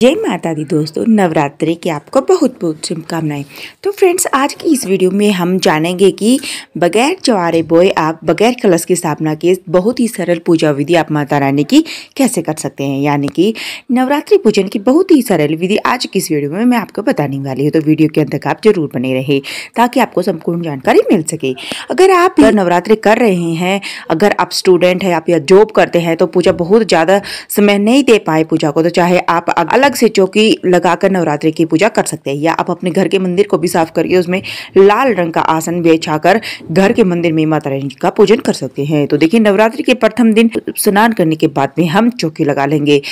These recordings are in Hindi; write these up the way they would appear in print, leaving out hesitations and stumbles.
जय माता दी दोस्तों, नवरात्रि की आपको बहुत बहुत शुभकामनाएं। तो फ्रेंड्स, आज की इस वीडियो में हम जानेंगे कि बगैर चवारे बोए आप बगैर कलश की स्थापना के बहुत ही सरल पूजा विधि आप माता रानी की कैसे कर सकते हैं। यानी कि नवरात्रि पूजन की बहुत ही सरल विधि आज की इस वीडियो में मैं आपको बताने वाली हूँ। तो वीडियो के अंत तक आप जरूर बने रहे ताकि आपको संपूर्ण जानकारी मिल सके। अगर आप नवरात्रि कर रहे हैं, अगर आप स्टूडेंट हैं, आप या जॉब करते हैं तो पूजा बहुत ज़्यादा समय नहीं दे पाए पूजा को, तो चाहे आप अलग से चौकी लगाकर नवरात्रि की पूजा कर सकते हैं, या आप अपने घर के मंदिर को भी साफ करके उसमें लाल रंग का आसन बिछाकर घर के मंदिर में माता रानी का पूजन कर सकते हैं। तो देखिए, नवरात्रि के प्रथम दिन स्नान करने के बाद में हम चौकी लगा लेंगे।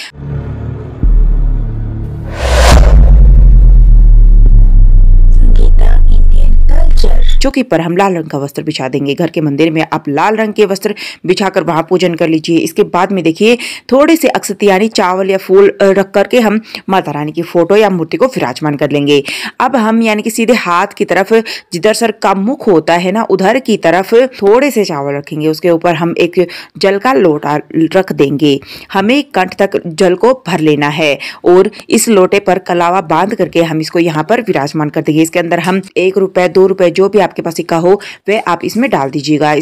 चौकी पर हम लाल रंग का वस्त्र बिछा देंगे। घर के मंदिर में आप लाल रंग के वस्त्र बिछाकर वहां पूजन कर लीजिए। इसके बाद में देखिए, थोड़े से अक्षत यानी चावल या फूल रख करके हम माता रानी की फोटो या मूर्ति को विराजमान कर लेंगे। अब हम यानी कि सीधे हाथ की तरफ जिधर सर का मुख होता है ना, उधर की तरफ थोड़े से चावल रखेंगे। उसके ऊपर हम एक जल का लोटा रख देंगे। हमें कंठ तक जल को भर लेना है और इस लोटे पर कलावा बांध करके हम इसको यहाँ पर विराजमान कर देंगे। इसके अंदर हम 1 रुपए 2 रुपए जो भी आपके पास सिक्का हो वह आप इसमें डाल दीजिएगा।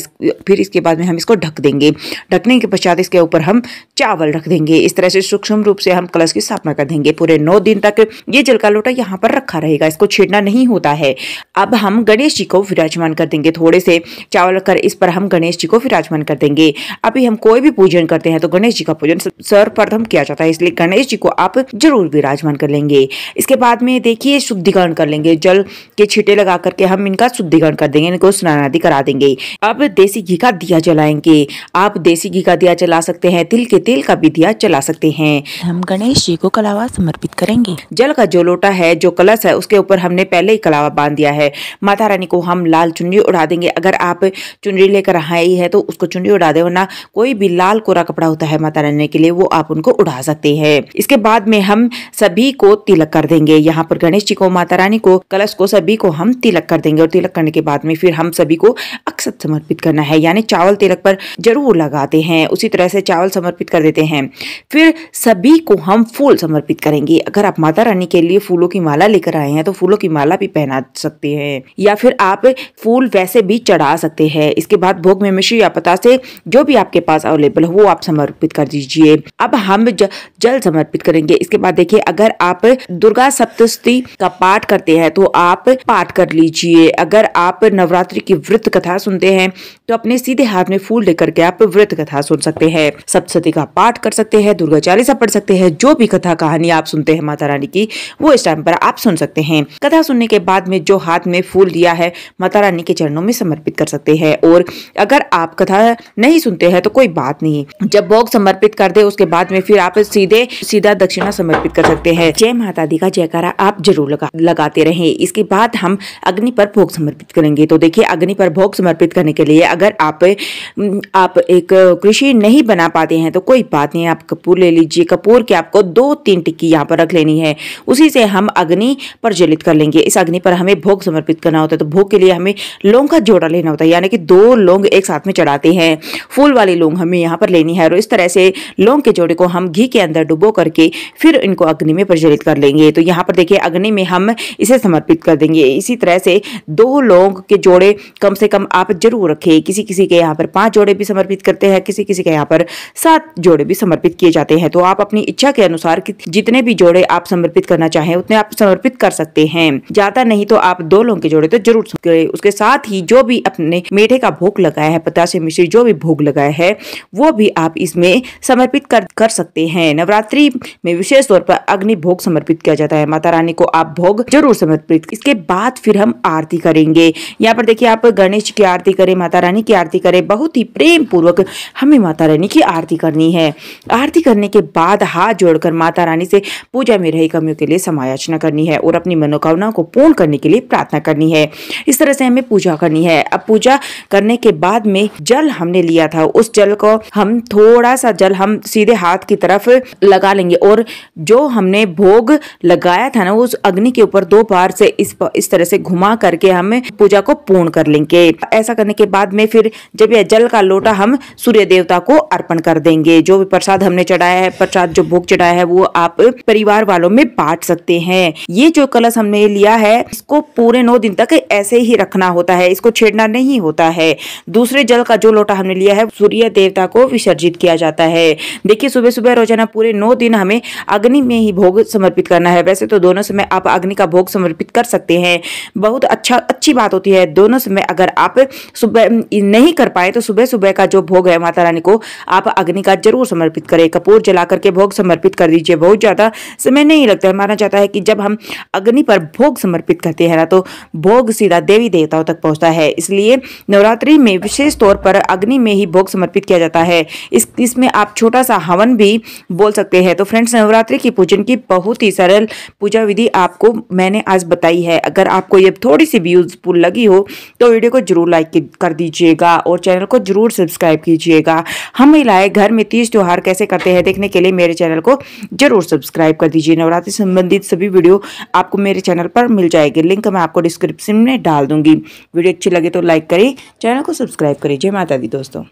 फिर इसके बाद में हम इसको ढक देंगे। ढकने के पश्चात इसके ऊपर हम चावल रख देंगे। इस तरह से सूक्ष्म रूप से हम कलश की स्थापना कर देंगे। पूरे 9 दिन तक ये जल का लोटा यहाँ पर रखा रहेगा, इसको छेड़ना नहीं होता है। अब हम गणेश जी को विराजमान कर देंगे। थोड़े से चावल रखकर इस पर हम गणेश जी को विराजमान कर देंगे। अभी हम कोई भी पूजन करते हैं तो गणेश जी का पूजन सर्वप्रथम किया जाता है, इसलिए गणेश जी को आप जरूर विराजमान कर लेंगे। इसके बाद में देखिए, शुद्धिकरण कर लेंगे। जल के छींटे लगा करके हम इनका शुद्धिकरण कर देंगे, इनको स्नान आदि करा देंगे। अब देसी घी का दिया जलाएंगे। आप देसी घी का दिया जला सकते हैं, तिल के तेल का भी दिया जला सकते हैं। हम गणेश जी को कलावा समर्पित करेंगे। जल का जो लोटा है, जो कलश है, उसके ऊपर हमने पहले ही कलावा बांध दिया है। माता रानी को हम लाल चुनरी उड़ा देंगे। अगर आप चुनरी लेकर आई है तो उसको चुनरी उड़ा दे, वरना कोई भी लाल कोरा कपड़ा होता है माता रानी के लिए, वो आप उनको उड़ा सकते हैं। इसके बाद में हम सभी को तिलक कर देंगे। यहाँ पर गणेश जी को, माता रानी को, कलश को, सभी को हम तिलक कर देंगे। और तिलक करने के बाद में फिर हम सभी को अक्षत समर्पित करना है, यानी चावल तिलक पर जरूर लगाते हैं। उसी तरह से चावल समर्पित कर देते हैं। फिर सभी को हम फूल समर्पित करेंगे। अगर आप माता रानी के लिए फूलों की माला लेकर आए हैं तो फूलों की माला भी पहना सकते हैं, या फिर आप फूल वैसे भी चढ़ा सकते हैं। इसके बाद भोग में मिश्री या पतासे जो भी आपके पास अवेलेबल हो वो आप समर्पित कर दीजिए। अब हम जल समर्पित करेंगे। इसके बाद देखिए, अगर आप दुर्गा सप्तशती का पाठ करते हैं तो आप पाठ कर लीजिए। अगर आप नवरात्रि की व्रत कथा सुनते हैं तो अपने सीधे हाथ में फूल लेकर के आप व्रत कथा सुन सकते हैं। सप्तशती का पाठ कर सकते हैं, दुर्गा चालीसा पढ़ सकते हैं। जो भी कथा कहानी आप सुनते हैं माता रानी की, वो इस टाइम पर आप सुन सकते हैं। कथा सुनने के बाद में जो हाथ में फूल लिया है माता रानी के चरणों में समर्पित कर सकते हैं। और अगर आप कथा नहीं सुनते हैं तो कोई बात नहीं, जब भोग समर्पित कर दे उसके बाद में फिर आप सीधा दक्षिणा समर्पित कर सकते हैं। जय माता दी का जयकारा आप जरूर लगाते रहें। इसके बाद हम अग्नि पर भोग समर्पित करेंगे। तो देखिए, अग्नि पर भोग समर्पित करने के लिए अगर आप एक कृषि नहीं बना पाते हैं तो कोई बात नहीं, आप कपूर ले लीजिए। कपूर के आपको 2-3 टिक्की यहाँ पर रख लेनी है, उसी से हम अग्नि प्रज्वलित कर लेंगे। इस अग्नि पर हमें भोग समर्पित करना होता है। तो भोग के लिए हमें लौंग का जोड़ा लेना होता है, यानी कि 2 लौंग एक साथ में चढ़ाते हैं। फूल वाली लौंग हमें यहाँ पर लेनी है और इस तरह से लौंग के जोड़े को हम घी के अंदर डुबो करके फिर इनको अग्नि में प्रज्वलित कर लेंगे। तो यहाँ पर देखिए, अग्नि में हम इसे समर्पित कर देंगे। इसी तरह से 2 लौंग के जोड़े कम से कम आप जरूर रखें। किसी किसी के यहाँ पर 5 जोड़े भी समर्पित करते हैं, किसी किसी के यहाँ पर 7 जोड़े भी समर्पित किए जाते हैं। तो आप अपनी इच्छा के अनुसार जितने भी जोड़े आप समर्पित करना चाहें उतने आप समर्पित कर सकते हैं। ज्यादा नहीं तो आप 2 लौंग के जोड़े तो जरूर करें। उसके साथ ही जो भी अपने मीठे का भोग लगाया है, पतासे मिश्री जो भी भोग लगाया है, वो भी आप इसमें समर्पित कर सकते हैं। नवरात्रि में विशेष तौर पर अग्नि भोग समर्पित किया जाता है। माता रानी को आप भोग जरूर समर्पित। इसके बाद फिर हम आरती करेंगे। यहाँ पर देखिए, आप गणेश की आरती करें, माता रानी की आरती करें। बहुत ही प्रेम पूर्वक हमें माता रानी की आरती करनी है। आरती करने के बाद हाथ जोड़कर माता रानी से पूजा में रही कमियों के लिए समायाचना करनी है और अपनी मनोकामनाओं को पूर्ण करने के लिए प्रार्थना करनी है। इस तरह से हमें पूजा करनी है। अब पूजा करने के बाद में जल हमने लिया था, उस जल को हम थोड़ा सा जल हम सीधे हाथ की तरफ लगा लेंगे और जो हमने भोग लगाया था ना, उस अग्नि के ऊपर 2 बार से इस तरह से घुमा करके हम पूजा को पूर्ण कर लेंगे। ऐसा करने के बाद में फिर जब यह जल का लोटा हम सूर्य देवता को अर्पण कर देंगे। जो भी प्रसाद हमने चढ़ाया है, प्रसाद जो भोग चढ़ाया है, वो आप परिवार वालों में बांट सकते हैं। ये जो कलश हमने लिया है, इसको पूरे 9 दिन तक ऐसे ही रखना होता है, इसको छेड़ना नहीं होता है। दूसरे जल का जो लोटा हमने लिया है, सूर्य देवता को विसर्जित किया जाता है। देखिए, सुबह सुबह रोजाना पूरे 9 दिन हमें अग्नि में ही भोग समर्पित करना है। वैसे तो दोनों समय आप अग्नि का भोग समर्पित कर सकते हैं, बहुत अच्छी बात होती है। दोनों समय अगर आप सुबह नहीं कर पाए तो सुबह सुबह का जो भोग है माता रानी को आप अग्नि का जरूर समर्पित करें। कपूर जला करके भोग समर्पित कर दीजिए, बहुत ज्यादा समय नहीं लगता है। माना जाता है कि जब हम अग्नि पर भोग समर्पित करते हैं ना, तो भोग सीधा देवी देवताओं तक पहुंचता है। इसलिए नवरात्रि में विशेष तौर पर अग्नि में ही भोग समर्पित किया जाता है। इसमें आप छोटा सा हवन भी बोल सकते हैं। तो फ्रेंड्स, नवरात्रि की पूजन की बहुत ही सरल पूजा विधि आपको मैंने आज बताई है। अगर आपको ये थोड़ी सी भी यूजफुल लगी हो तो वीडियो को जरूर लाइक कर दीजिएगा और चैनल को जरूर सब्सक्राइब कीजिएगा। हम महिलाएं घर में तीज त्योहार कैसे करते हैं देखने के लिए मेरे चैनल को जरूर सब्सक्राइब कर दीजिए। नवरात्रि संबंधित सभी वीडियो आपको मेरे चैनल पर मिल जाएगी, लिंक मैं आपको डिस्क्रिप्शन में डाल दूंगी। वीडियो अच्छी लगे तो लाइक करें, चैनल को सब्सक्राइब करिए। जय माता दी दोस्तों।